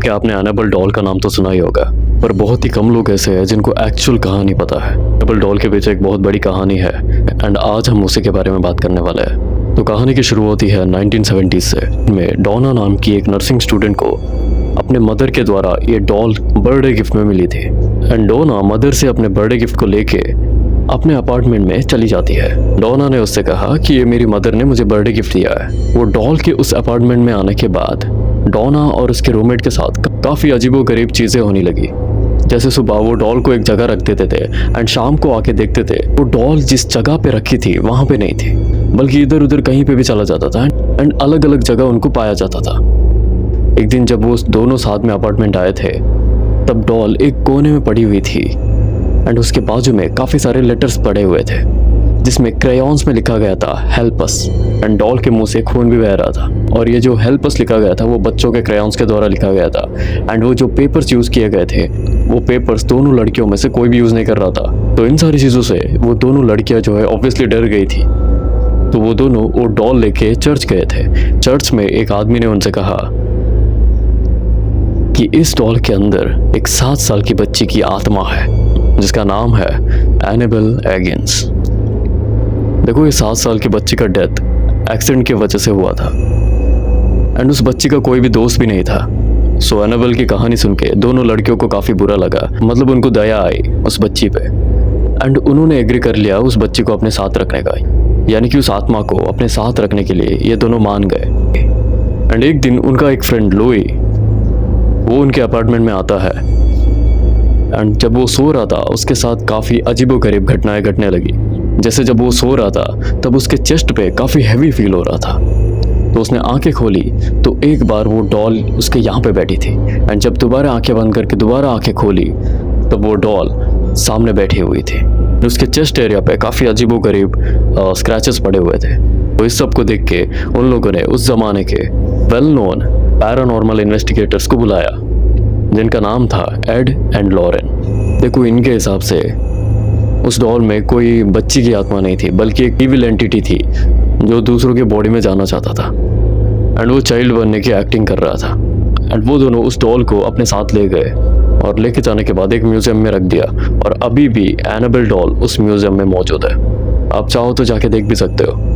क्या आपने Annabelle doll का नाम तो सुना ही होगा, पर बहुत ही कम लोग ऐसे हैं जिनको एक्चुअल कहानी पता है। एनाबेल डॉल के पीछे एक बहुत बड़ी कहानी है एंड आज हम उसी के बारे में बात करने वाले हैं। तो कहानी की शुरू होती है 1970 से, में डोना नाम की एक नर्सिंग स्टूडेंट को अपने मदर के द्वारा ये डॉल बर्थडे गिफ्ट में मिली थी एंड डोना मदर से अपने बर्थडे गिफ्ट को लेके अपने अपार्टमेंट में चली जाती है। डोना ने उससे कहा कि ये मेरी मदर ने मुझे बर्थडे गिफ्ट दिया है। वो डॉल के उस अपार्टमेंट में आने के बाद डोना और उसके रूममेट के साथ काफ़ी अजीबोगरीब चीज़ें होने लगी। जैसे सुबह वो डॉल को एक जगह रख देते थे एंड शाम को आके देखते थे वो डॉल जिस जगह पे रखी थी वहाँ पे नहीं थी, बल्कि इधर उधर कहीं पे भी चला जाता था एंड अलग अलग जगह उनको पाया जाता था। एक दिन जब वो दोनों साथ में अपार्टमेंट आए थे तब डॉल एक कोने में पड़ी हुई थी एंड उसके बाजू में काफ़ी सारे लेटर्स पड़े हुए थे जिसमें क्रेयॉन्स में लिखा गया था हेल्प अस एंड डॉल के मुंह से खून भी बह रहा था। और ये जो हेल्प अस लिखा गया था वो बच्चों के क्रेयॉन्स के द्वारा लिखा गया था एंड वो जो पेपर्स यूज़ किए गए थे वो पेपर्स दोनों लड़कियों में से कोई भी यूज़ नहीं कर रहा था। तो इन सारी चीज़ों से वो दोनों लड़कियां जो है ऑब्वियसली डर गई थी। तो वो दोनों वो डॉल लेके चर्च गए थे। चर्च में एक आदमी ने उनसे कहा कि इस डॉल के अंदर एक 7 साल की बच्ची की आत्मा है जिसका नाम है एनाबेल एगिंस। देखो ये 7 साल की बच्ची का डेथ एक्सीडेंट की वजह से हुआ था एंड उस बच्ची का कोई भी दोस्त भी नहीं था। सो एनाबेल की कहानी सुन के दोनों लड़कियों को काफ़ी बुरा लगा, मतलब उनको दया आई उस बच्ची पे एंड उन्होंने एग्री कर लिया उस बच्ची को अपने साथ रखने का, यानी कि उस आत्मा को अपने साथ रखने के लिए ये दोनों मान गए। एंड एक दिन उनका एक फ्रेंड लोई वो उनके अपार्टमेंट में आता है एंड जब वो सो रहा था उसके साथ काफ़ी अजीबोगरीब घटनाएं घटने लगी। जैसे जब वो सो रहा था तब उसके चेस्ट पे काफ़ी हैवी फील हो रहा था। तो उसने आंखें खोली तो एक बार वो डॉल उसके यहाँ पे बैठी थी एंड जब दोबारा आंखें बंद करके दोबारा आंखें खोली तब वो डॉल सामने बैठी हुई थी। उसके चेस्ट एरिया पे काफ़ी अजीबोगरीब स्क्रैचेस पड़े हुए थे। तो इस सब को देख के उन लोगों ने उस ज़माने के वेल नोन पैरानॉर्मल इन्वेस्टिगेटर्स को बुलाया जिनका नाम था एड एंड लॉरेन। देखो इनके हिसाब से उस डॉल में कोई बच्ची की आत्मा नहीं थी बल्कि एक इविल एंटिटी थी जो दूसरों के बॉडी में जाना चाहता था एंड वो चाइल्ड बनने की एक्टिंग कर रहा था। एंड वो दोनों उस डॉल को अपने साथ ले गए और लेके जाने के बाद एक म्यूजियम में रख दिया और अभी भी एनाबेल डॉल उस म्यूजियम में मौजूद है। आप चाहो तो जाके देख भी सकते हो।